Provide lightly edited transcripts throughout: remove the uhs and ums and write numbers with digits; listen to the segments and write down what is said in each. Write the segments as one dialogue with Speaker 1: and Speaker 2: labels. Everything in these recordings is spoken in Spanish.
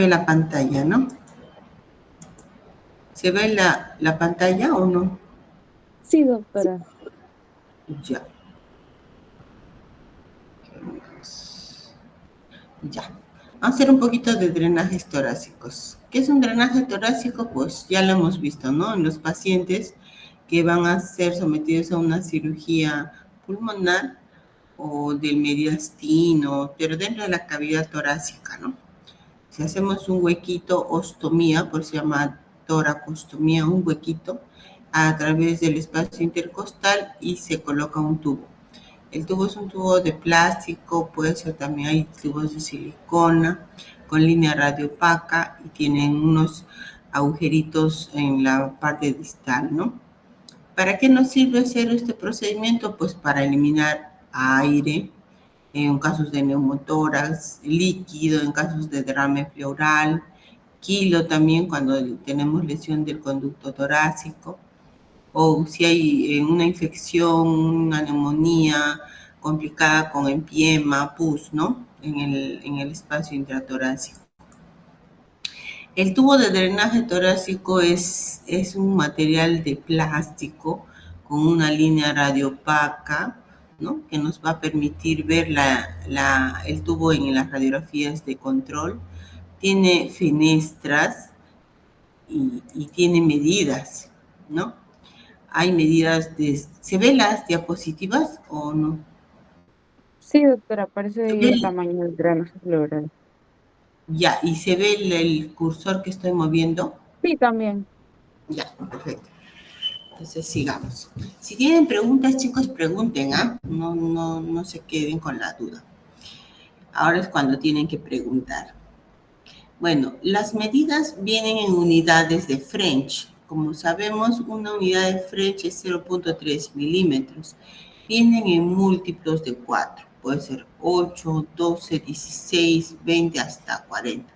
Speaker 1: la pantalla, ¿no? ¿Se ve la pantalla o no?
Speaker 2: Sí, doctora.
Speaker 1: Ya. Ya. Vamos a hacer un poquito de drenajes torácicos. ¿Qué es un drenaje torácico? Pues ya lo hemos visto, ¿no? En los pacientes que van a ser sometidos a una cirugía pulmonar o del mediastino, pero dentro de la cavidad torácica, ¿no? Si hacemos un huequito, ostomía, por eso se llama toracostomía, un huequito a través del espacio intercostal y se coloca un tubo. El tubo es un tubo de plástico, puede ser también, hay tubos de silicona con línea radiopaca y tienen unos agujeritos en la parte distal, ¿no? ¿Para qué nos sirve hacer este procedimiento? Pues para eliminar aire, en casos de neumotórax, líquido, en casos de derrame pleural, quilo también cuando tenemos lesión del conducto torácico, o si hay una infección, una neumonía complicada con empiema, pus, ¿no? En el espacio intratorácico. El tubo de drenaje torácico es un material de plástico con una línea radiopaca, ¿no? Que nos va a permitir ver el tubo en las radiografías de control. Tiene fenestras y tiene medidas, ¿no? Hay medidas de... ¿Se ven las diapositivas o no?
Speaker 2: Sí, doctora,
Speaker 1: ¿Se
Speaker 2: parece
Speaker 1: ve
Speaker 2: el tamaño del drenaje pleural.
Speaker 1: ya, y se ve el cursor que estoy moviendo?
Speaker 2: Sí, también.
Speaker 1: Ya, perfecto. Entonces sigamos. Si tienen preguntas, chicos, pregunten, ¿ah? No se queden con la duda. Ahora es cuando tienen que preguntar. Bueno, las medidas vienen en unidades de French. Como sabemos, una unidad de French es 0.3 milímetros. Vienen en múltiplos de 4. Puede ser 8, 12, 16, 20 hasta 40.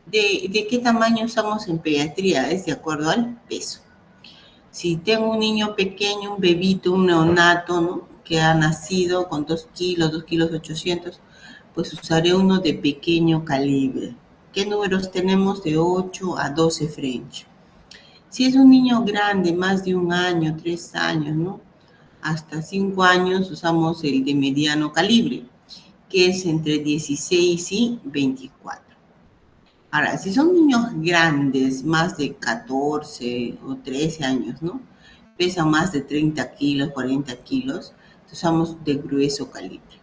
Speaker 1: ¿De qué tamaño usamos en pediatría? Es de acuerdo al peso. Si tengo un niño pequeño, un bebito, un neonato, ¿no? Que ha nacido con 2 kilos, 2 kilos 800, pues usaré uno de pequeño calibre. ¿Qué números tenemos? De 8 a 12 French. Si es un niño grande, más de un año, 3 años, ¿no? Hasta 5 años usamos el de mediano calibre, que es entre 16 y 24. Ahora, si son niños grandes, más de 14 o 13 años, ¿no? Pesan más de 30 kilos, 40 kilos, usamos de grueso calibre.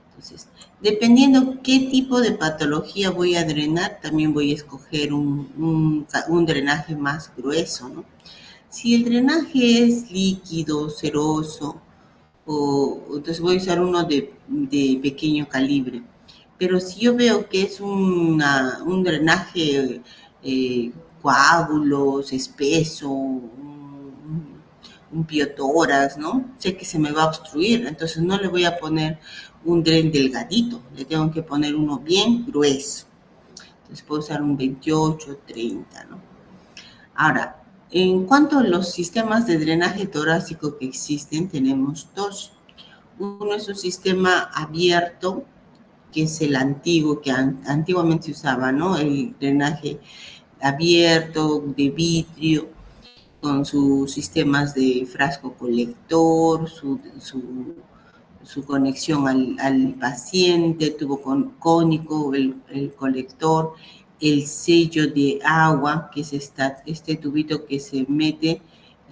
Speaker 1: Entonces, dependiendo qué tipo de patología voy a drenar, también voy a escoger un drenaje más grueso, ¿no? Si el drenaje es líquido, ceroso, entonces voy a usar uno de pequeño calibre. Pero si yo veo que es un drenaje coágulos, espeso, un piotórax, ¿no? Sé que se me va a obstruir, entonces no le voy a poner un dren delgadito, le tengo que poner uno bien grueso. Entonces puedo usar un 28, 30, ¿no? Ahora, en cuanto a los sistemas de drenaje torácico que existen, tenemos dos. Uno es un sistema abierto, que es el antiguo, que antiguamente se usaba, ¿no? El drenaje abierto, de vidrio, con sus sistemas de frasco colector, su conexión al paciente, tubo cónico, el colector, el sello de agua, que es este tubito que se mete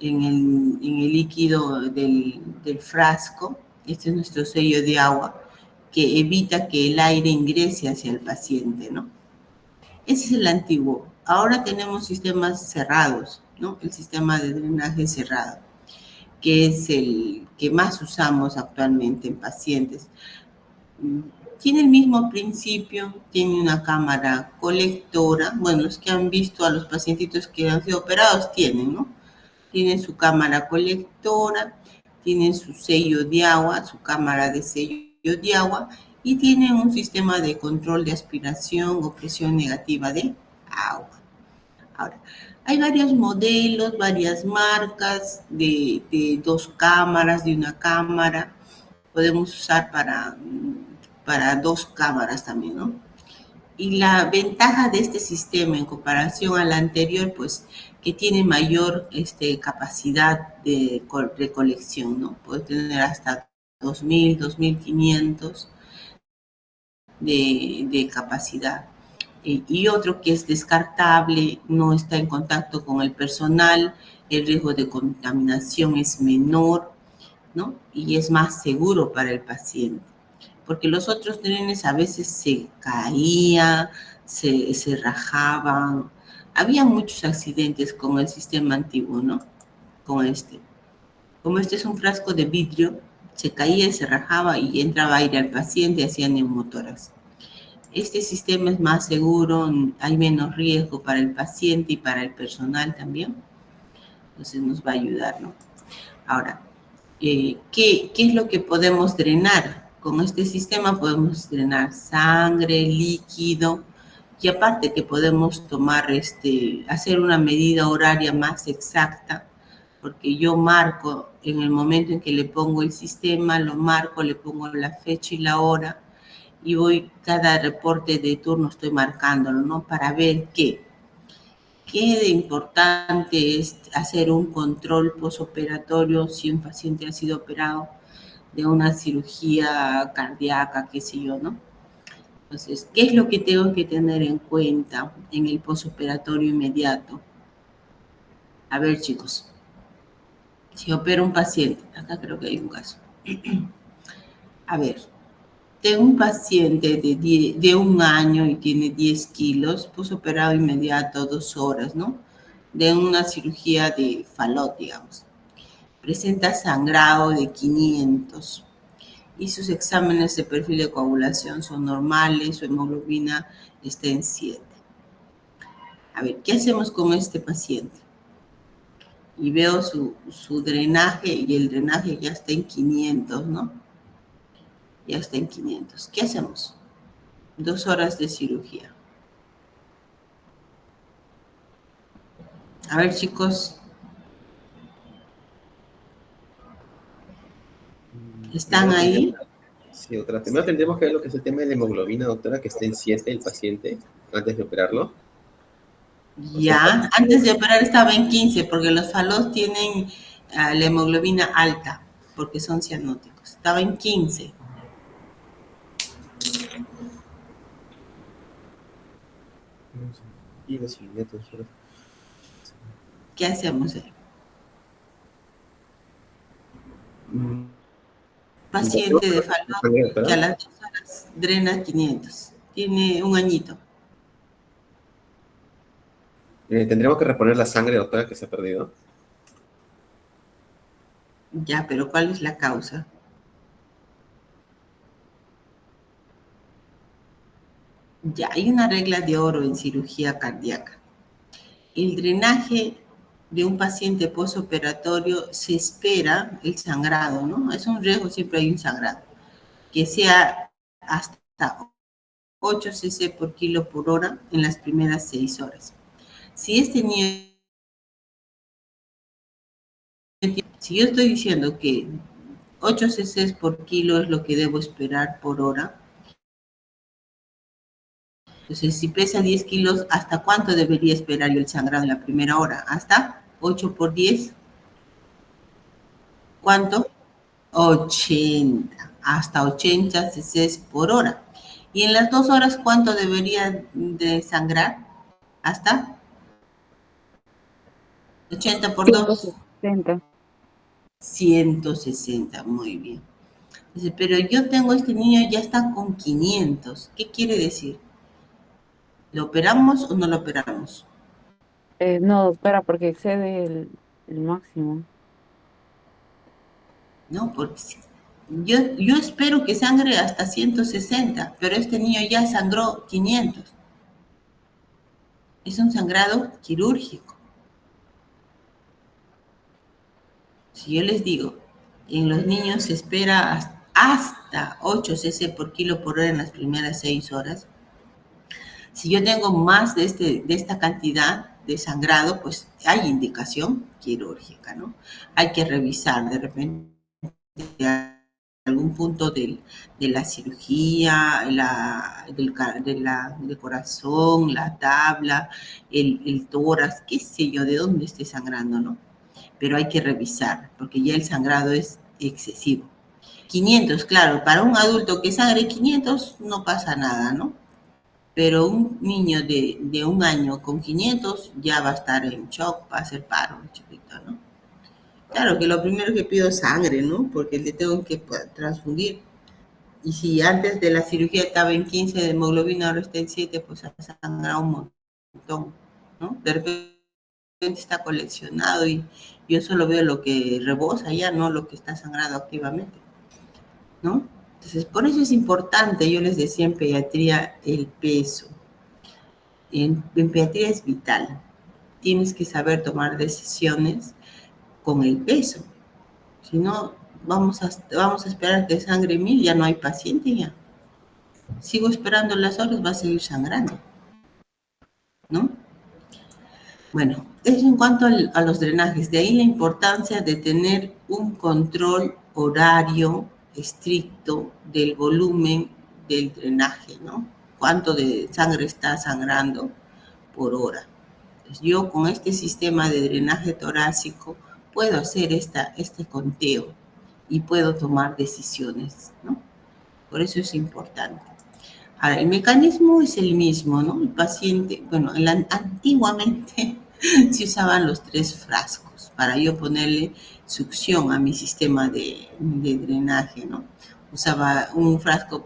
Speaker 1: en el líquido del frasco. Este es nuestro sello de agua, que evita que el aire ingrese hacia el paciente, ¿no? Ese es el antiguo. Ahora tenemos sistemas cerrados, ¿no? El sistema de drenaje cerrado, que es el que más usamos actualmente en pacientes. Tiene el mismo principio, tiene una cámara colectora. Bueno, los que han visto a los pacientitos que han sido operados tienen, ¿no? Tienen su cámara colectora, tienen su sello de agua, su cámara de sello de agua y tienen un sistema de control de aspiración o presión negativa de agua. Ahora, hay varios modelos, varias marcas de dos cámaras, de una cámara. Podemos usar para dos cámaras también, ¿no? Y la ventaja de este sistema en comparación al anterior, pues que tiene mayor capacidad de recolección, ¿no? Puede tener hasta 2.000, 2.500 de capacidad. Y otro que es descartable, no está en contacto con el personal, el riesgo de contaminación es menor, ¿no? Y es más seguro para el paciente. Porque los otros trenes a veces se caían, se rajaban. Había muchos accidentes con el sistema antiguo, ¿no? Con este. Como este es un frasco de vidrio, se caía, se rajaba y entraba aire al paciente y hacía neumotórax. Este sistema es más seguro, hay menos riesgo para el paciente y para el personal también. Entonces nos va a ayudar, ¿no? Ahora, ¿qué es lo que podemos drenar? Con este sistema podemos drenar sangre, líquido, y aparte que podemos tomar, hacer una medida horaria más exacta, porque yo marco en el momento en que le pongo el sistema, lo marco, le pongo la fecha y la hora, y voy, cada reporte de turno estoy marcándolo, ¿no? Para ver qué de importante es hacer un control posoperatorio si un paciente ha sido operado de una cirugía cardíaca, qué sé yo, ¿no? Entonces, ¿qué es lo que tengo que tener en cuenta en el posoperatorio inmediato? A ver, chicos, si opero un paciente, acá creo que hay un caso. A ver, tengo un paciente de 1 año y tiene 10 kilos, posoperado inmediato, 2 horas, ¿no? De una cirugía de falot, digamos. Presenta sangrado de 500 y sus exámenes de perfil de coagulación son normales, su hemoglobina está en 7. A ver, ¿qué hacemos con este paciente? Y veo su drenaje y el drenaje ya está en 500, ¿no? Ya está en 500. ¿Qué hacemos? 2 horas de cirugía. A ver, chicos, ¿están
Speaker 3: Primero
Speaker 1: ahí?
Speaker 3: sí, doctora. Primero tendríamos que ver lo que es el tema de la hemoglobina, doctora, que esté en 7 el paciente antes de operarlo. O sea,
Speaker 1: Ya, antes de operar estaba en 15 porque los falos tienen la hemoglobina alta porque son cianóticos. Estaba en 15.
Speaker 3: y los cinetos,
Speaker 1: ¿Qué hacemos ahí? Paciente de fallo que a las 2 horas drena 500. Tiene 1 añito.
Speaker 3: Tendremos que reponer la sangre, doctora, que se ha perdido.
Speaker 1: Ya, pero ¿cuál es la causa? Ya, hay una regla de oro en cirugía cardíaca. El drenaje de un paciente postoperatorio se espera el sangrado, ¿no? Es un riesgo, siempre hay un sangrado, que sea hasta 8 cc por kilo por hora en las primeras 6 horas. Si este niño, si yo estoy diciendo que 8 cc por kilo es lo que debo esperar por hora, entonces si pesa 10 kilos, ¿hasta cuánto debería esperar yo el sangrado en la primera hora? ¿Hasta 8 por 10? ¿Cuánto? 80, hasta 80 cc por hora. Y en las 2 horas, ¿cuánto debería de sangrar? Hasta 80 por 2.
Speaker 2: 160.
Speaker 1: 160, muy bien. Dice, pero yo tengo este niño, ya está con 500. ¿Qué quiere decir? ¿Lo operamos o no lo operamos?
Speaker 2: No, doctora, porque excede el máximo.
Speaker 1: No, porque yo espero que sangre hasta 160, pero este niño ya sangró 500. Es un sangrado quirúrgico. Si yo les digo, en los niños se espera hasta 8 cc por kilo por hora en las primeras 6 horas. Si yo tengo más de esta cantidad de sangrado, pues hay indicación quirúrgica, ¿no? Hay que revisar de repente algún punto de la cirugía, del corazón, la tabla, el tórax, qué sé yo, de dónde esté sangrando, ¿no? Pero hay que revisar, porque ya el sangrado es excesivo. 500, claro, para un adulto que sangre 500 no pasa nada, ¿no? Pero un niño de 1 año con 500 ya va a estar en shock, va a hacer paro, chiquito, ¿no? Claro que lo primero que pido es sangre, ¿no? Porque le tengo que transfundir. Y si antes de la cirugía estaba en 15 de hemoglobina, ahora está en 7, pues ha sangrado un montón, ¿no? De repente está coleccionado y yo solo veo lo que rebosa ya, no lo que está sangrado activamente, ¿no? Entonces, por eso es importante, yo les decía en pediatría, el peso. En pediatría es vital. Tienes que saber tomar decisiones con el peso. Si no, vamos a esperar que sangre 1000, ya no hay paciente ya. Sigo esperando las horas, va a seguir sangrando, ¿no? Bueno, eso en cuanto a los drenajes. De ahí la importancia de tener un control horario estricto del volumen del drenaje, ¿no? Cuánto de sangre está sangrando por hora. Entonces, yo con este sistema de drenaje torácico puedo hacer este conteo y puedo tomar decisiones, ¿no? Por eso es importante. Ahora, el mecanismo es el mismo, ¿no? El paciente, bueno, antiguamente se usaban los 3 frascos para yo ponerle succión a mi sistema de drenaje, ¿no? Usaba un frasco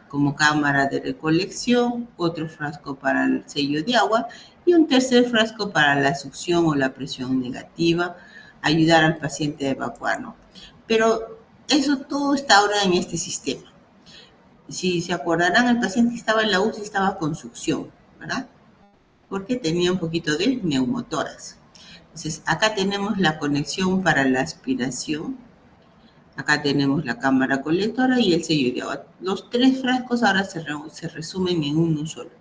Speaker 1: como cámara de recolección, otro frasco para el sello de agua y un tercer frasco para la succión o la presión negativa, ayudar al paciente a evacuar, ¿no? Pero eso todo está ahora en este sistema. Si se acordarán, el paciente que estaba en la UCI estaba con succión, ¿verdad? Porque tenía un poquito de neumotoras. Entonces, acá tenemos la conexión para la aspiración, acá tenemos la cámara colectora y el sello de agua. Los 3 frascos ahora se resumen en uno solo.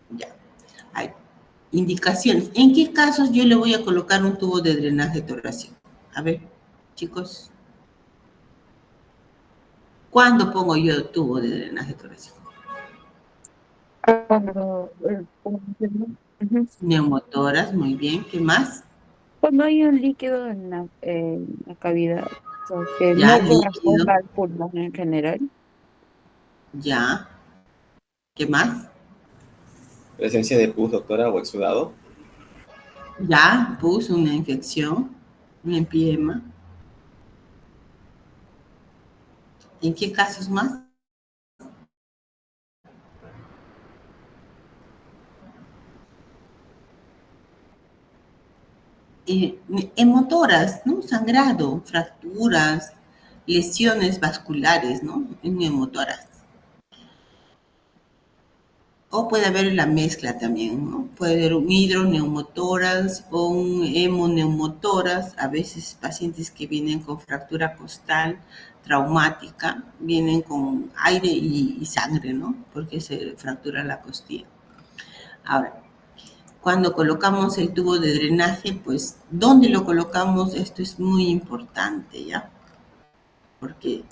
Speaker 1: Ya. Hay indicaciones. ¿En qué casos yo le voy a colocar un tubo de drenaje torácico? A ver, chicos. ¿Cuándo pongo yo el tubo de drenaje torácico?
Speaker 2: Cuando, ujú.
Speaker 1: Neumotoras, muy bien. ¿Qué más?
Speaker 2: Cuando hay un líquido en la cavidad, o sea, que
Speaker 1: Ya,
Speaker 2: no
Speaker 1: líquido.
Speaker 2: corresponde al pulmón en general.
Speaker 1: Ya. ¿Qué más?
Speaker 3: Presencia de pus, doctora, o exudado.
Speaker 1: Ya, pus, una infección, un empiema. ¿En qué casos más? Hemotoras, ¿no? Sangrado, fracturas, lesiones vasculares, ¿no? En hemotoras. O puede haber la mezcla también, ¿no? Puede haber un hidroneumotoras o un hemoneumotoras. A veces pacientes que vienen con fractura costal traumática vienen con aire y sangre, ¿no? Porque se fractura la costilla. Ahora, cuando colocamos el tubo de drenaje, pues, ¿dónde lo colocamos? Esto es muy importante, ¿ya? Porque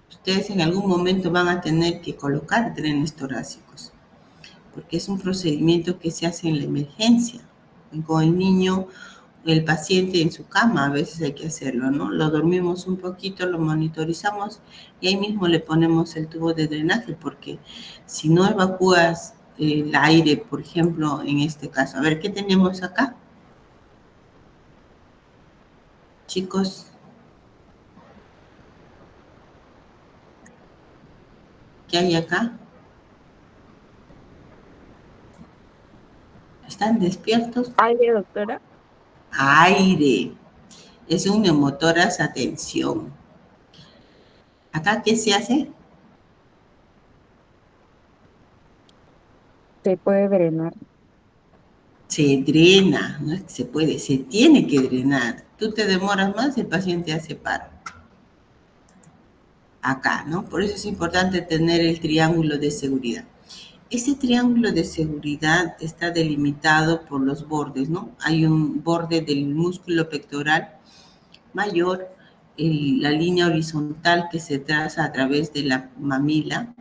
Speaker 1: ustedes en algún momento van a tener que colocar drenes torácicos, porque es un procedimiento que se hace en la emergencia. Con el niño, el paciente en su cama, a veces hay que hacerlo, ¿no? Lo dormimos un poquito, lo monitorizamos y ahí mismo le ponemos el tubo de drenaje, porque si no evacúas el aire, por ejemplo, en este caso. A ver, ¿qué tenemos acá? Chicos, ¿qué hay acá? ¿Están despiertos?
Speaker 2: Aire, doctora.
Speaker 1: Aire. Es un neumotoras a tensión. ¿Acá qué se hace?
Speaker 2: Se puede drenar.
Speaker 1: Se drena, no es que se puede, se tiene que drenar. Tú te demoras más, el paciente hace paro. Acá, ¿no? Por eso es importante tener el triángulo de seguridad. Ese triángulo de seguridad está delimitado por los bordes, ¿no? Hay un borde del músculo pectoral mayor, la línea horizontal que se traza a través de la mamila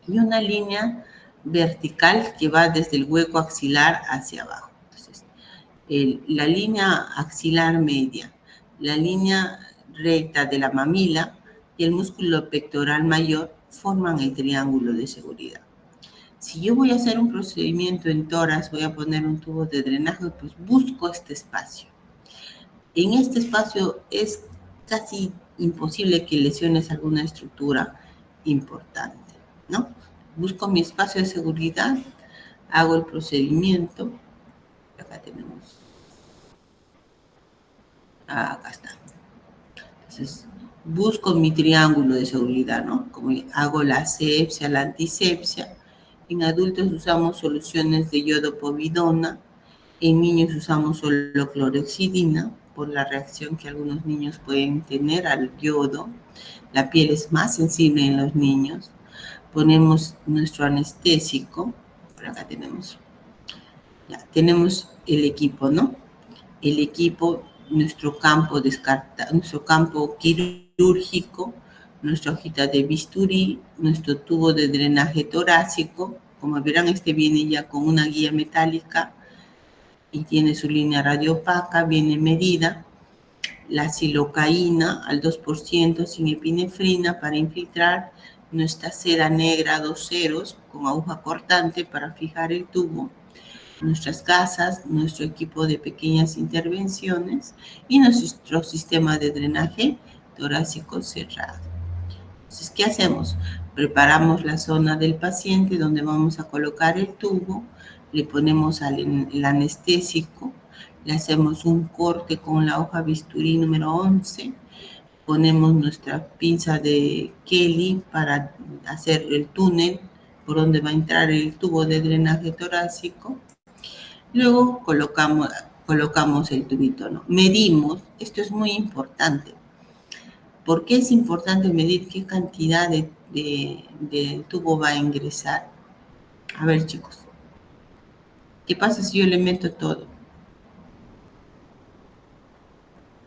Speaker 1: y una línea vertical que va desde el hueco axilar hacia abajo. Entonces, la línea axilar media, la línea recta de la mamila y el músculo pectoral mayor forman el triángulo de seguridad. Si yo voy a hacer un procedimiento en tórax, voy a poner un tubo de drenaje, pues busco este espacio. En este espacio es casi imposible que lesiones alguna estructura importante, ¿no? Busco mi espacio de seguridad, hago el procedimiento. Acá tenemos. Acá está. Entonces, busco mi triángulo de seguridad, ¿no? Como hago la asepsia, la antisepsia. En adultos usamos soluciones de yodo-povidona. En niños usamos solo clorexidina por la reacción que algunos niños pueden tener al yodo. La piel es más sensible en los niños. Ponemos nuestro anestésico. Por acá tenemos. Ya, tenemos el equipo, ¿no? El equipo, nuestro campo quirúrgico, nuestra hojita de bisturí, nuestro tubo de drenaje torácico. Como verán, este viene ya con una guía metálica y tiene su línea radiopaca, viene medida. La silocaína al 2% sin epinefrina para infiltrar, nuestra seda negra a 2 ceros con aguja cortante para fijar el tubo, nuestras gasas, nuestro equipo de pequeñas intervenciones y nuestro sistema de drenaje torácico cerrado. Entonces, ¿qué hacemos? Preparamos la zona del paciente donde vamos a colocar el tubo, le ponemos el anestésico, le hacemos un corte con la hoja bisturí número 11, ponemos nuestra pinza de Kelly para hacer el túnel por donde va a entrar el tubo de drenaje torácico. Luego colocamos el tubito, ¿no? Medimos, esto es muy importante. ¿Por qué es importante medir qué cantidad de tubo va a ingresar? A ver, chicos, ¿qué pasa si yo le meto todo?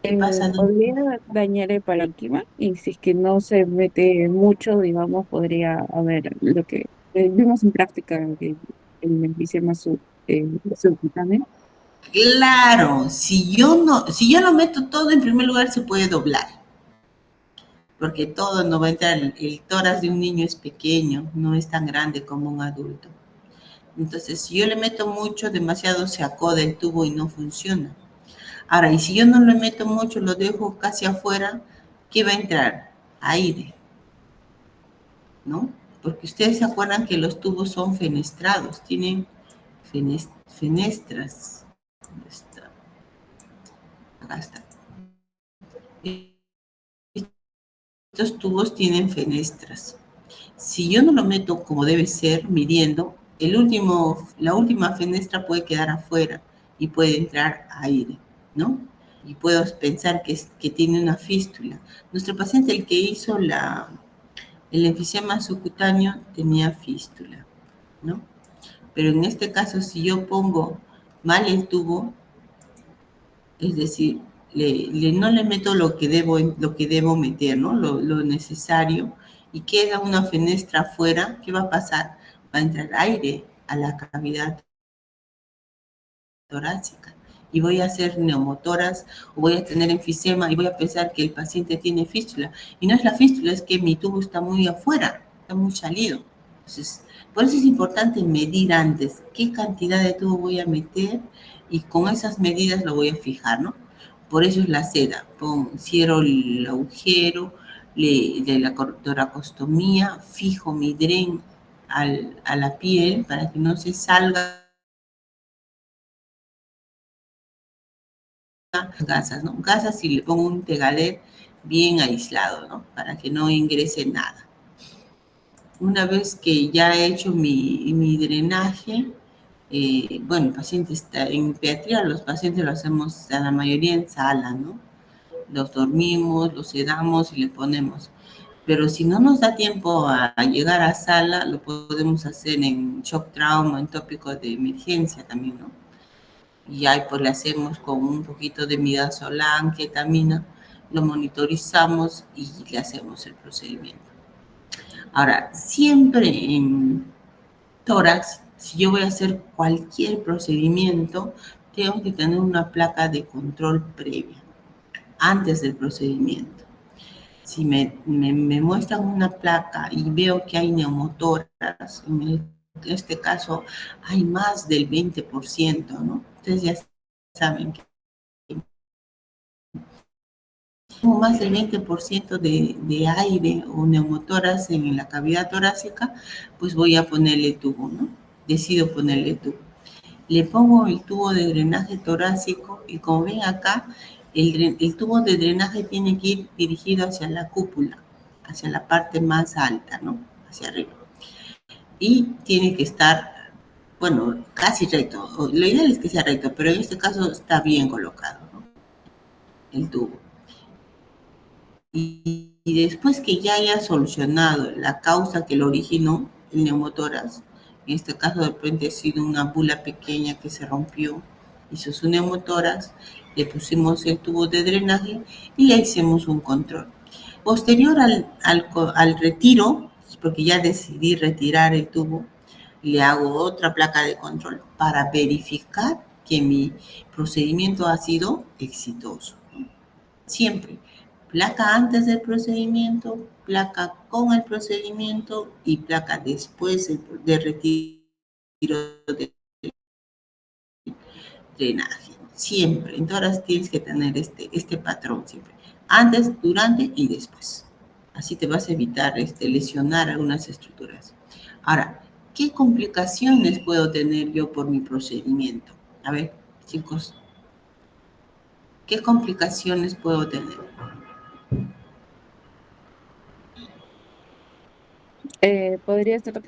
Speaker 1: ¿Qué pasa?
Speaker 2: Podría dañar el parénquima y si es que no se mete mucho, digamos, podría haber lo que vimos en práctica, el enfisema subcutáneo.
Speaker 1: Claro, si yo no meto todo, en primer lugar se puede doblar, porque todo no va a entrar. El tórax de un niño es pequeño, no es tan grande como un adulto. Entonces, si yo le meto mucho, demasiado se acoda el tubo y no funciona. Ahora, y si yo no le meto mucho, lo dejo casi afuera, ¿qué va a entrar? Aire, ¿no? Porque ustedes se acuerdan que los tubos son fenestrados, tienen fenestras. ¿Dónde está? Acá está. Estos tubos tienen fenestras. Si yo no lo meto como debe ser, midiendo, la última fenestra puede quedar afuera y puede entrar aire, ¿no? Y puedo pensar que tiene una fístula. Nuestro paciente, el que hizo el enfisema subcutáneo, tenía fístula, ¿no? Pero en este caso, si yo pongo mal el tubo, es decir, no le meto lo que debo meter, ¿no? Lo necesario, y queda una fenestra afuera, ¿qué va a pasar? Va a entrar aire a la cavidad torácica y voy a hacer neumotoras o voy a tener enfisema y voy a pensar que el paciente tiene fístula. Y no es la fístula, es que mi tubo está muy afuera, está muy salido. Entonces, por eso es importante medir antes qué cantidad de tubo voy a meter y con esas medidas lo voy a fijar, ¿no? Por eso es la seda. Cierro el agujero de la toracostomía, fijo mi dren a la piel para que no se salga gasas, ¿no? Gasas y le pongo un tegalet bien aislado, ¿no? Para que no ingrese nada. Una vez que ya he hecho mi drenaje, bueno, el paciente está en pediatría, los pacientes lo hacemos a la mayoría en sala, ¿no? Los dormimos, los sedamos y le ponemos. Pero si no nos da tiempo a llegar a sala, lo podemos hacer en shock trauma, en tópico de emergencia también, ¿no? Y ahí pues le hacemos con un poquito de midazolam, ketamina, lo monitorizamos y le hacemos el procedimiento. Ahora, siempre en tórax, si yo voy a hacer cualquier procedimiento, tengo que tener una placa de control previa, antes del procedimiento. Si me muestran una placa y veo que hay neumotórax, en este caso hay más del 20%, ¿no? Ustedes ya saben que más del 20% de aire o neumotórax en la cavidad torácica, pues voy a ponerle tubo, ¿no? Decido ponerle tubo. Le pongo el tubo de drenaje torácico y como ven acá, el tubo de drenaje tiene que ir dirigido hacia la cúpula, hacia la parte más alta, ¿no? Hacia arriba. Y tiene que estar, bueno, casi recto. Lo ideal es que sea recto, pero en este caso está bien colocado, ¿no? El tubo. Y después que ya haya solucionado la causa que lo originó, el neumotórax, en este caso de repente ha sido una bula pequeña que se rompió, hizo su neumotórax, le pusimos el tubo de drenaje y le hicimos un control. Posterior al retiro, porque ya decidí retirar el tubo, le hago otra placa de control para verificar que mi procedimiento ha sido exitoso. Siempre placa antes del procedimiento, placa con el procedimiento y placa después de retiro de drenaje. Siempre, en todas tienes que tener este patrón siempre. Antes, durante y después. Así te vas a evitar lesionar algunas estructuras. Ahora, ¿qué complicaciones puedo tener yo por mi procedimiento? A ver, chicos, ¿qué complicaciones puedo tener?
Speaker 2: Podría ser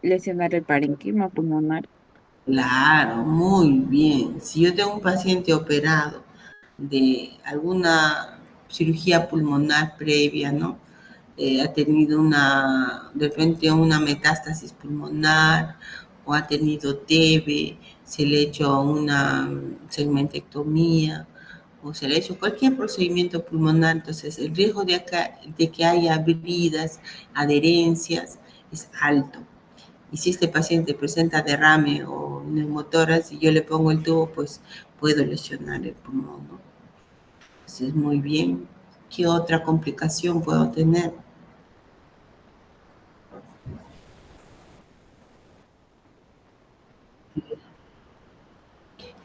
Speaker 2: lesionar el parénquima pulmonar.
Speaker 1: Claro, muy bien. Si yo tengo un paciente operado de alguna cirugía pulmonar previa, ¿no? Ha tenido de repente una metástasis pulmonar o ha tenido TB, se le ha hecho una segmentectomía o se le ha hecho cualquier procedimiento pulmonar, entonces el riesgo de que haya heridas, adherencias, es alto. Y si este paciente presenta derrame o neumotórax y yo le pongo el tubo, pues puedo lesionar el pulmón, ¿no? Entonces, muy bien. ¿Qué otra complicación puedo tener?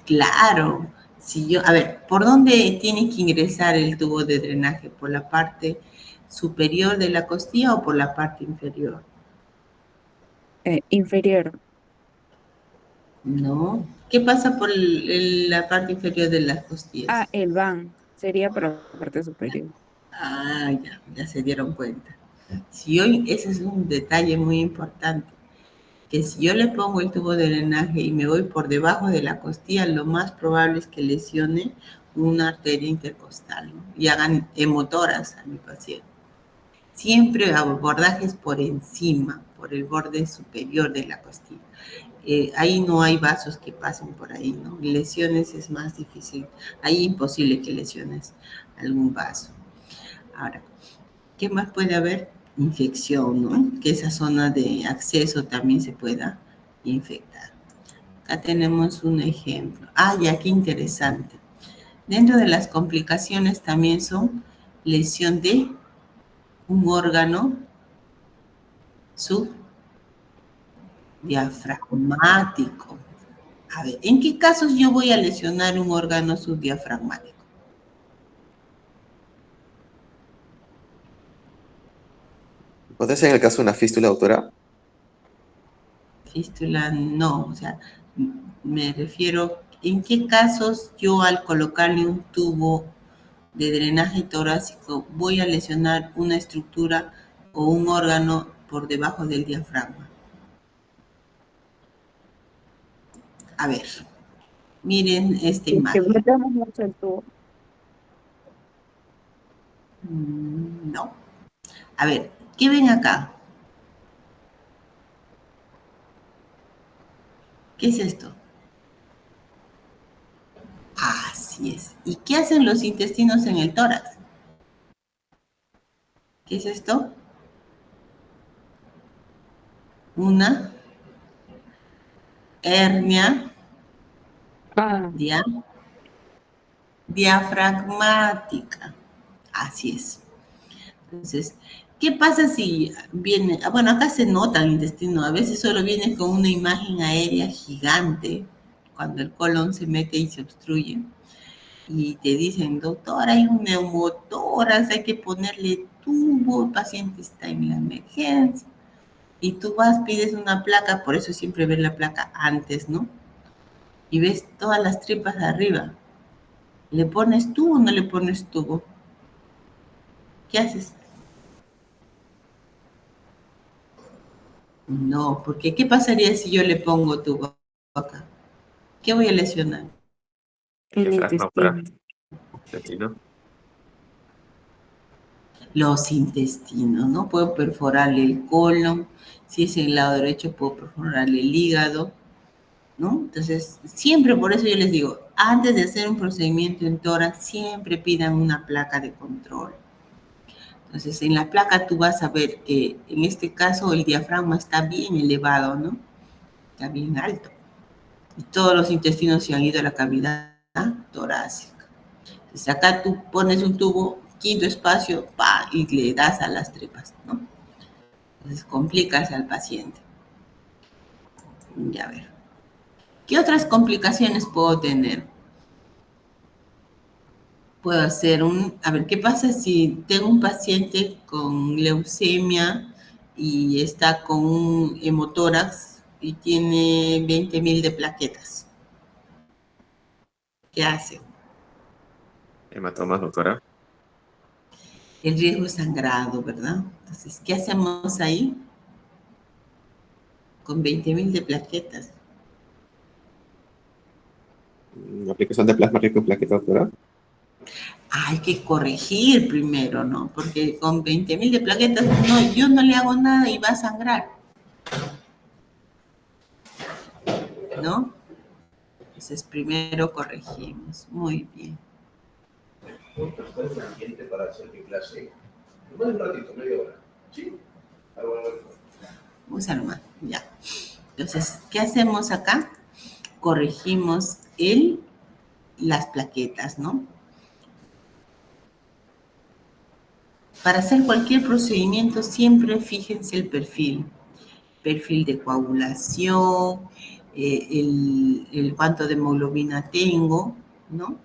Speaker 1: Claro. Si yo, a ver, ¿por dónde tiene que ingresar el tubo de drenaje? ¿Por la parte superior de la costilla o por la parte inferior?
Speaker 2: Inferior.
Speaker 1: No. ¿Qué pasa por la parte inferior de las costillas?
Speaker 2: El van sería por la parte superior.
Speaker 1: Ah, ya se dieron cuenta. Si hoy, ese es un detalle muy importante, que si yo le pongo el tubo de drenaje y me voy por debajo de la costilla, lo más probable es que lesione una arteria intercostal, ¿no? Y hagan hemotoras a mi paciente. Siempre abordajes por encima, por el borde superior de la costilla. Ahí no hay vasos que pasen por ahí, ¿no? Lesiones es más difícil. Ahí imposible que lesiones algún vaso. Ahora, ¿qué más puede haber? Infección, ¿no? Que esa zona de acceso también se pueda infectar. Acá tenemos un ejemplo. Ya, qué interesante. Dentro de las complicaciones también son lesión de un órgano subdiafragmático. A ver, ¿en qué casos yo voy a lesionar un órgano subdiafragmático?
Speaker 3: ¿Podría ser en el caso de una fístula, doctora?
Speaker 1: Fístula, no, o sea, me refiero, ¿en qué casos yo al colocarle un tubo de drenaje torácico voy a lesionar una estructura o un órgano por debajo del diafragma? A ver, miren esta
Speaker 2: Es que
Speaker 1: imagen.
Speaker 2: metemos mucho el tubo.
Speaker 1: No. A ver, ¿qué ven acá? ¿Qué es esto? Así es. ¿Y qué hacen los intestinos en el tórax? ¿Qué es esto? Una hernia diafragmática. Así es. Entonces, ¿qué pasa si viene? Bueno, acá se nota el intestino. A veces solo viene con una imagen aérea gigante cuando el colon se mete y se obstruye. Y te dicen, doctor, hay un neumotórax, hay que ponerle tubo, el paciente está en la emergencia. Y tú vas, pides una placa, por eso siempre ves la placa antes, ¿no? Y ves todas las tripas de arriba. ¿Le pones tubo o no le pones tubo? ¿Qué haces? No, porque ¿qué pasaría si yo le pongo tubo acá? ¿Qué voy a lesionar?
Speaker 2: El intestino.
Speaker 3: Intestino.
Speaker 1: Los intestinos, ¿no? Puedo perforarle el colon, si es el lado derecho puedo perforarle el hígado, ¿no? Entonces, siempre por eso yo les digo, antes de hacer un procedimiento en tórax, siempre pidan una placa de control. Entonces, en la placa tú vas a ver que en este caso el diafragma está bien elevado, ¿no? Está bien alto. Y todos los intestinos se han ido a la cavidad torácica. Entonces, acá tú pones un tubo, quinto espacio, pa, y le das a las tripas, ¿no? Entonces, complicas al paciente. Ya ver. ¿Qué otras complicaciones puedo tener? Puedo hacer a ver, ¿qué pasa si tengo un paciente con leucemia y está con un hemotórax y tiene 20.000 de plaquetas? ¿Qué hace?
Speaker 3: Hematomas, doctora.
Speaker 1: El riesgo es sangrado, ¿verdad? Entonces, ¿qué hacemos ahí? Con 20.000 de plaquetas.
Speaker 3: Aplicación de plasma rico en plaquetas, doctora.
Speaker 1: Hay que corregir primero, ¿no? Porque con 20.000 de plaquetas, no, yo no le hago nada y va a sangrar, ¿no? Entonces, primero corregimos. Muy bien.
Speaker 4: ¿Cuál es el ambiente para hacer mi clase? Más de un ratito, media hora. ¿Sí?
Speaker 1: Vamos a armar, ya. Entonces, ¿qué hacemos acá? Corregimos las plaquetas, ¿no? Para hacer cualquier procedimiento, siempre fíjense el perfil de coagulación, el cuánto de hemoglobina tengo, ¿no?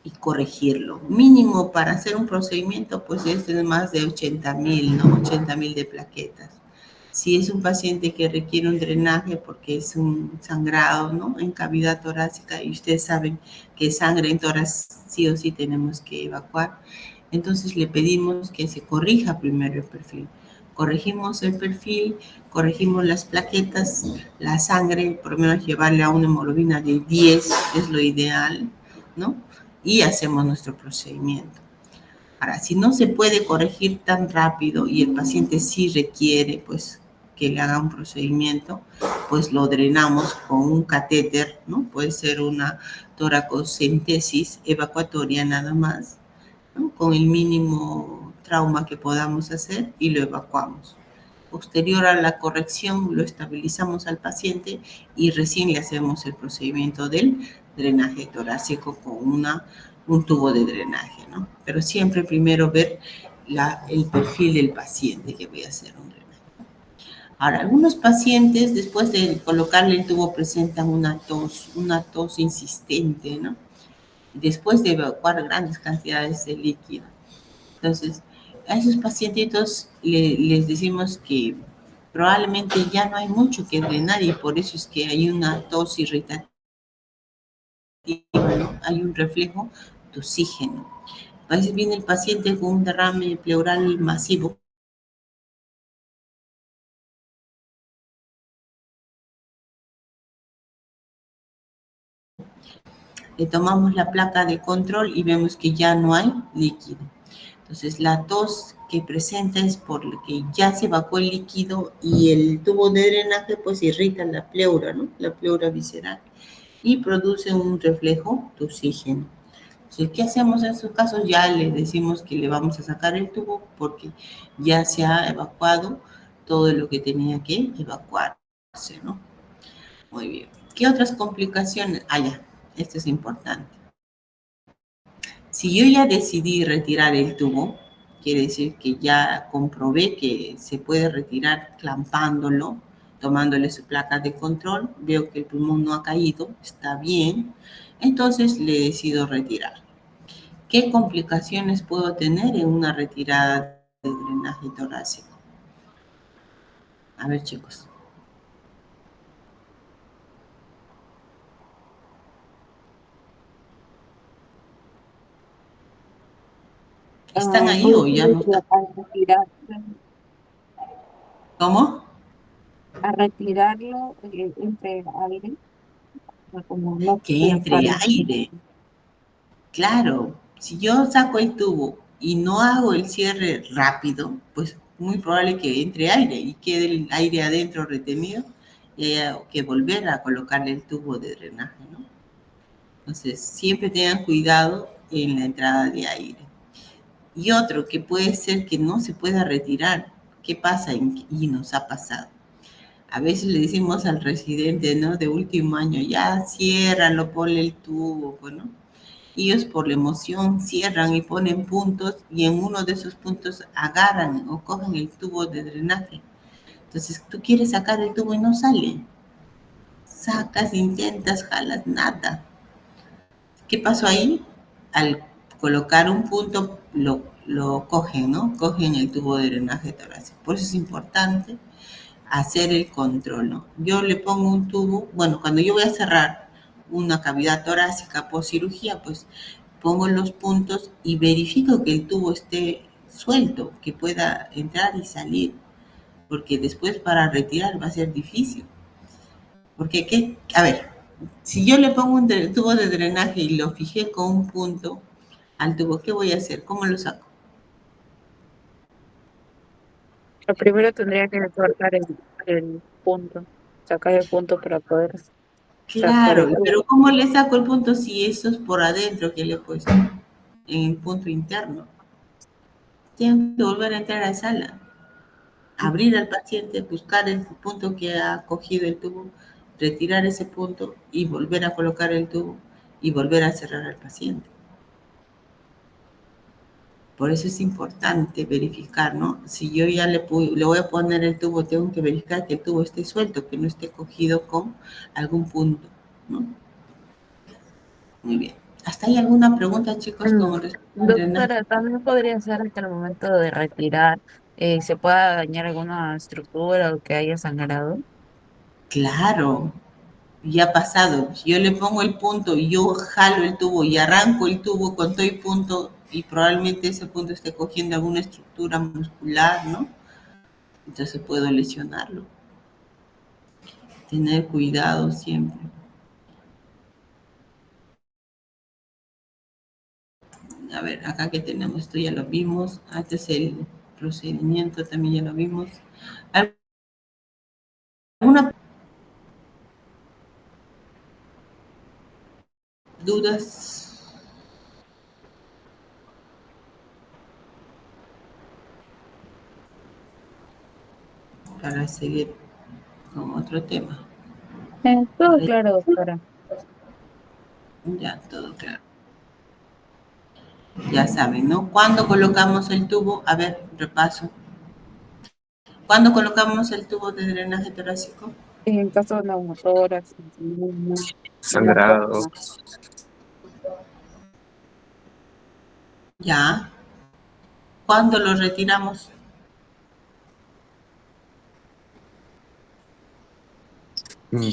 Speaker 1: Y corregirlo. Mínimo para hacer un procedimiento, pues es de más de 80.000, ¿no? 80.000 de plaquetas. Si es un paciente que requiere un drenaje porque es un sangrado, ¿no? En cavidad torácica, y ustedes saben que sangre en tórax sí o sí tenemos que evacuar, entonces le pedimos que se corrija primero el perfil. Corregimos el perfil, corregimos las plaquetas, la sangre, por lo menos llevarle a una hemoglobina de 10 es lo ideal, ¿no? Y hacemos nuestro procedimiento. Ahora, si no se puede corregir tan rápido y el paciente sí requiere, pues, que le haga un procedimiento, pues lo drenamos con un catéter, ¿no? Puede ser una toracocentesis evacuatoria nada más, ¿no? Con el mínimo trauma que podamos hacer y lo evacuamos. Posterior a la corrección, lo estabilizamos al paciente y recién le hacemos el procedimiento del drenaje torácico con un tubo de drenaje, ¿no? Pero siempre primero ver el perfil del paciente que voy a hacer un drenaje. Ahora, algunos pacientes después de colocarle el tubo presentan una tos insistente, ¿no? Después de evacuar grandes cantidades de líquido. Entonces, a esos pacientitos les decimos que probablemente ya no hay mucho que drenar y por eso es que hay una tos irritativa, ¿no? Hay un reflejo de oxígeno. A veces viene el paciente con un derrame pleural masivo. Le tomamos la placa de control y vemos que ya no hay líquido. Entonces, la tos que presenta es porque ya se evacuó el líquido y el tubo de drenaje pues irrita la pleura, ¿no? La pleura visceral y produce un reflejo de oxígeno. Entonces, ¿qué hacemos en esos casos? Ya le decimos que le vamos a sacar el tubo porque ya se ha evacuado todo lo que tenía que evacuarse, ¿no? Muy bien. ¿Qué otras complicaciones? Ah, ya, esto es importante. Si yo ya decidí retirar el tubo, quiere decir que ya comprobé que se puede retirar clampándolo, tomándole su placa de control, veo que el pulmón no ha caído, está bien, entonces le decido retirar. ¿Qué complicaciones puedo tener en una retirada de drenaje torácico? A ver, chicos. ¿Están ahí
Speaker 2: Voy a
Speaker 1: o ya
Speaker 2: decir
Speaker 1: no
Speaker 2: que
Speaker 1: están? ¿Cómo?
Speaker 2: a retirarlo entre aire, como no
Speaker 1: Que
Speaker 2: colocar
Speaker 1: entre
Speaker 2: el
Speaker 1: aire. Claro, si yo saco el tubo y no hago el cierre rápido, pues muy probable que entre aire y quede el aire adentro retenido y haya que volver a colocarle el tubo de drenaje, ¿no? Entonces, siempre tengan cuidado en la entrada de aire. Y otro que puede ser que no se pueda retirar. ¿Qué pasa? Y nos ha pasado. A veces le decimos al residente, ¿no? De último año, ya ciérralo, ponle el tubo, bueno. Ellos por la emoción cierran y ponen puntos y en uno de esos puntos agarran o cogen el tubo de drenaje. Entonces tú quieres sacar el tubo y no sale. Sacas, intentas, jalas, nada. ¿Qué pasó ahí? Al colocar un punto lo cogen, ¿no? Cogen el tubo de drenaje torácico. Por eso es importante hacer el control, ¿no? Yo le pongo un tubo, bueno, cuando yo voy a cerrar una cavidad torácica por cirugía, pues pongo los puntos y verifico que el tubo esté suelto, que pueda entrar y salir, porque después para retirar va a ser difícil. Porque, a ver, si yo le pongo un tubo de drenaje y lo fijé con un punto al tubo, ¿qué voy a hacer? ¿Cómo lo saco?
Speaker 2: Lo primero tendría que cortar el punto, sacar el punto para poder sacar
Speaker 1: Claro,
Speaker 2: el tubo.
Speaker 1: pero ¿cómo le saco el punto si eso es por adentro que le he puesto? En el punto interno. Tengo que volver a entrar a la sala, abrir al paciente, buscar el punto que ha cogido el tubo, retirar ese punto y volver a colocar el tubo y volver a cerrar al paciente. Por eso es importante verificar, ¿no? Si yo ya le voy a poner el tubo, tengo que verificar que el tubo esté suelto, que no esté cogido con algún punto, ¿no? Muy bien. ¿Hasta ahí alguna pregunta, chicos,
Speaker 2: Mm,
Speaker 1: con respecto al drenaje?
Speaker 2: Doctora, también podría ser que al momento de retirar se pueda dañar alguna estructura o que haya sangrado.
Speaker 1: Claro, ya ha pasado. Si yo le pongo el punto y yo jalo el tubo y arranco el tubo con todo el punto y probablemente ese punto esté cogiendo alguna estructura muscular, ¿no? Entonces puedo lesionarlo. Tener cuidado siempre. A ver, acá que tenemos, esto ya lo vimos. Antes el procedimiento también ya lo vimos. ¿Alguna dudas? Para seguir con otro tema.
Speaker 2: Todo claro, doctora.
Speaker 1: Ya, todo claro. Ya saben, ¿no? ¿Cuándo colocamos el tubo? A ver, repaso. ¿Cuándo colocamos el tubo de drenaje torácico?
Speaker 2: En caso de neumotórax, una
Speaker 3: Sangrado.
Speaker 2: forma.
Speaker 1: Ya. ¿Cuándo lo retiramos?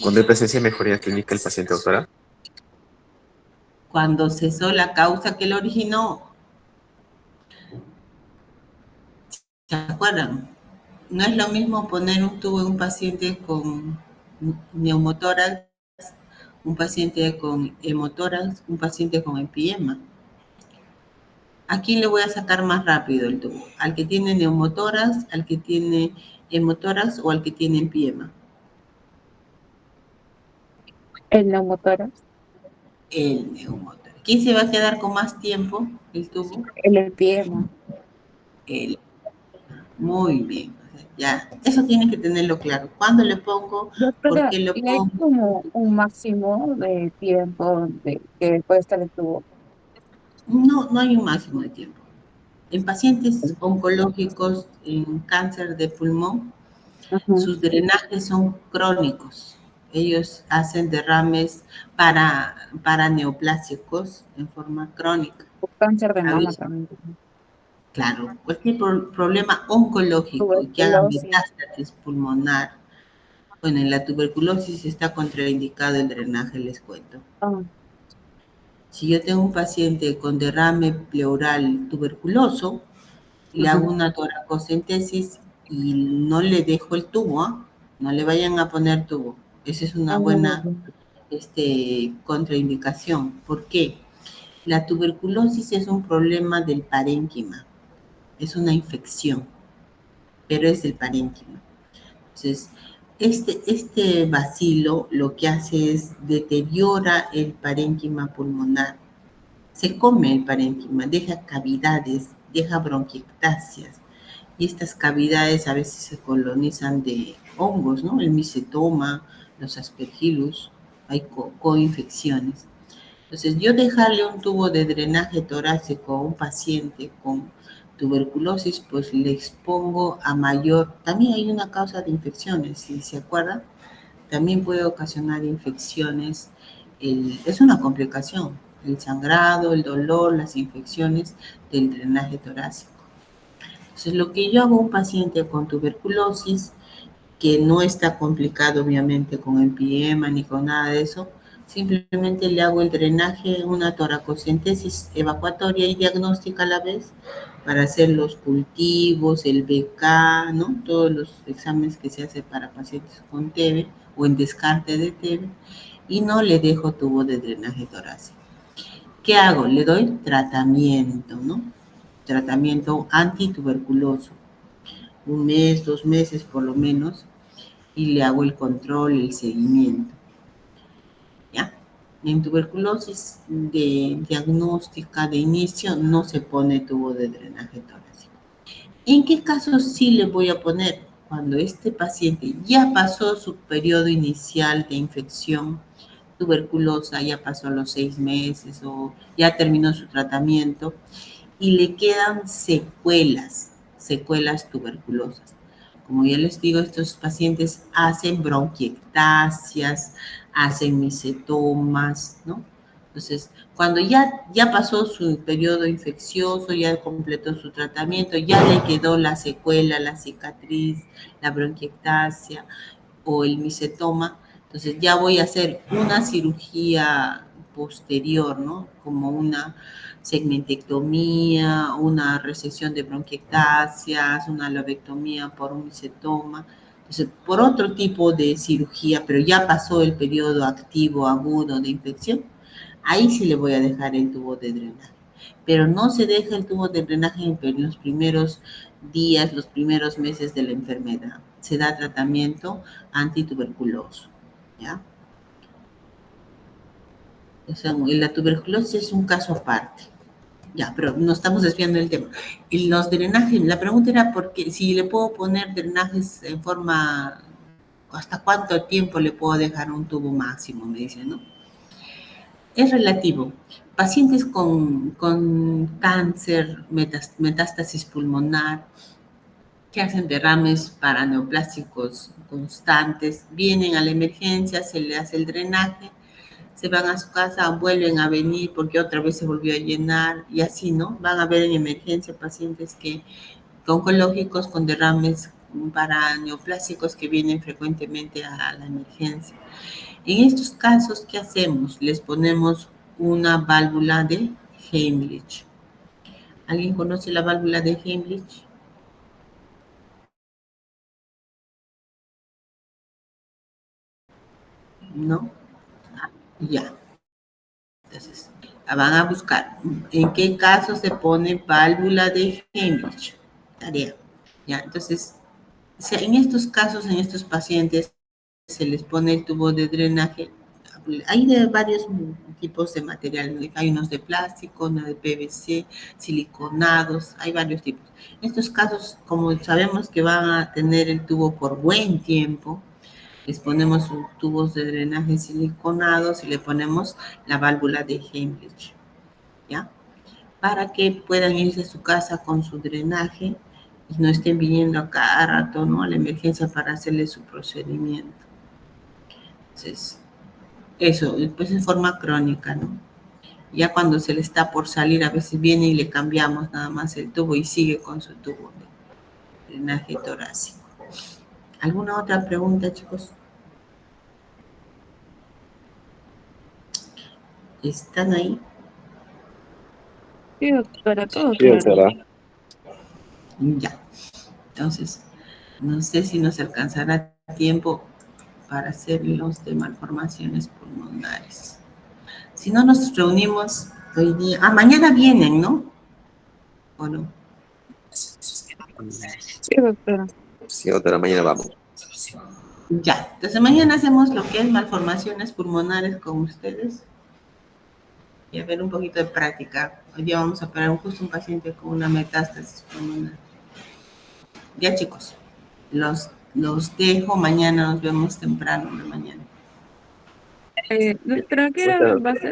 Speaker 3: Cuando hay presencia de mejoría clínica del paciente, doctora.
Speaker 1: Cuando cesó la causa que lo originó. ¿Se acuerdan? No es lo mismo poner un tubo en un paciente con neumotórax, un paciente con hemotórax, un paciente con empiema. ¿A quién le voy a sacar más rápido el tubo? ¿Al que tiene neumotórax, al que tiene hemotórax o al que tiene empiema?
Speaker 2: El neumotórax.
Speaker 1: El neumotórax. ¿Quién se va a quedar con más tiempo el tubo?
Speaker 2: El empiema.
Speaker 1: Él. Muy bien. O sea, ya, eso tiene que tenerlo claro. ¿Cuándo le pongo? ¿Por
Speaker 2: Doctora,
Speaker 1: qué lo
Speaker 2: ¿y hay
Speaker 1: pongo?
Speaker 2: como un máximo de tiempo de que puede estar el tubo?
Speaker 1: No, no hay un máximo de tiempo. En pacientes oncológicos en cáncer de pulmón,
Speaker 2: Ajá.
Speaker 1: sus drenajes son crónicos. Ellos hacen derrames para neoplásicos en forma crónica.
Speaker 2: O cáncer de
Speaker 1: A
Speaker 2: mama
Speaker 1: veces,
Speaker 2: también.
Speaker 1: claro, cualquier problema oncológico que haga
Speaker 2: Tuberculosis.
Speaker 1: metástasis pulmonar. Bueno, en la tuberculosis está contraindicado el drenaje, les cuento.
Speaker 2: Ah,
Speaker 1: Si yo tengo un paciente con derrame pleural tuberculoso, le
Speaker 2: ajá.
Speaker 1: hago una toracocentesis y no le dejo el tubo, ¿ah? No le vayan a poner tubo. Esa es una
Speaker 2: Ah,
Speaker 1: buena contraindicación. ¿Por qué? La tuberculosis es un problema del parénquima, es una infección, pero es del parénquima. Entonces, este bacilo lo que hace es deteriora el parénquima pulmonar, se come el parénquima, deja cavidades, deja bronquiectasias, y estas cavidades a veces se colonizan de hongos, ¿no? El micetoma, los aspergillus, hay coinfecciones. Entonces, yo dejarle un tubo de drenaje torácico a un paciente con tuberculosis, pues le expongo a mayor, también hay una causa de infecciones, si se acuerdan, también puede ocasionar infecciones, es una complicación, el sangrado, el dolor, las infecciones del drenaje torácico. Entonces, lo que yo hago a un paciente con tuberculosis, que no está complicado obviamente con empiema ni con nada de eso, simplemente le hago el drenaje, una toracocentesis evacuatoria y diagnóstica a la vez para hacer los cultivos, el BK, ¿no? Todos los exámenes que se hacen para pacientes con TB o en descarte de TB, y no le dejo tubo de drenaje torácico. ¿Qué hago? Le doy tratamiento, ¿no? Tratamiento antituberculoso, un mes, 2 meses por lo menos, y le hago el control, el seguimiento. ¿Ya? En tuberculosis de diagnóstica de inicio no se pone tubo de drenaje torácico. ¿En qué casos sí le voy a poner? Cuando este paciente ya pasó su periodo inicial de infección tuberculosa, ya pasó los 6 meses o ya terminó su tratamiento y le quedan secuelas tuberculosas. Como ya les digo, estos pacientes hacen bronquiectasias, hacen misetomas, ¿no? Entonces, cuando ya pasó su periodo infeccioso, ya completó su tratamiento, ya le quedó la secuela, la cicatriz, la bronquiectasia o el misetoma, entonces ya voy a hacer una cirugía posterior, ¿no? Como una segmentectomía, una resección de bronquiectasias, una lobectomía por un micetoma. Entonces, por otro tipo de cirugía, pero ya pasó el periodo activo agudo de infección, ahí sí le voy a dejar el tubo de drenaje. Pero no se deja el tubo de drenaje en los primeros días, los primeros meses de la enfermedad. Se da tratamiento antituberculoso, ¿ya? O sea, la tuberculosis es un caso aparte. Ya, pero no estamos desviando del tema. Y los drenajes, la pregunta era porque si le puedo poner drenajes en forma, ¿hasta cuánto tiempo le puedo dejar un tubo máximo? Me dicen, ¿no? Es relativo. Pacientes con cáncer, metástasis pulmonar, que hacen derrames paraneoplásticos constantes, vienen a la emergencia, se le hace el drenaje, se van a su casa, vuelven a venir porque otra vez se volvió a llenar y así, ¿no? Van a ver en emergencia pacientes oncológicos con derrames paraneoplásicos que vienen frecuentemente a la emergencia. En estos casos, ¿qué hacemos? Les ponemos una válvula de Heimlich. ¿Alguien conoce la válvula de Heimlich? ¿No? Ya. Entonces, van a buscar en qué caso se pone válvula de Heimlich. Tarea. Ya, entonces, en estos casos, en estos pacientes, se les pone el tubo de drenaje Hay de varios tipos de material, ¿no? Hay unos de plástico, unos de PVC, siliconados, hay varios tipos. En estos casos, como sabemos que van a tener el tubo por buen tiempo, les ponemos sus tubos de drenaje siliconados y le ponemos la válvula de Heimlich, ¿ya? Para que puedan irse a su casa con su drenaje y no estén viniendo a cada rato, ¿no?, a la emergencia para hacerle su procedimiento. Entonces, eso, pues en forma crónica, ¿no? Ya cuando se le está por salir, a veces viene y le cambiamos nada más el tubo y sigue con su tubo de drenaje torácico. ¿Alguna otra pregunta, chicos? ¿Están ahí?
Speaker 2: Sí, doctora, todo
Speaker 3: Sí,
Speaker 2: claro.
Speaker 3: doctora.
Speaker 1: Ya. Entonces, no sé si nos alcanzará tiempo para hacer los de malformaciones pulmonares. Si no, nos reunimos hoy día. Ah, mañana vienen, ¿no? ¿O no?
Speaker 2: Sí, doctora.
Speaker 3: Sí, doctora, mañana vamos.
Speaker 1: Ya. Entonces, mañana hacemos lo que es malformaciones pulmonares con ustedes. Y a ver un poquito de práctica. Hoy día vamos a operar justo un paciente con una metástasis pulmonar. Ya, chicos. Los dejo. Mañana nos vemos temprano de mañana.
Speaker 2: Doctora, ¿qué hora va a ser?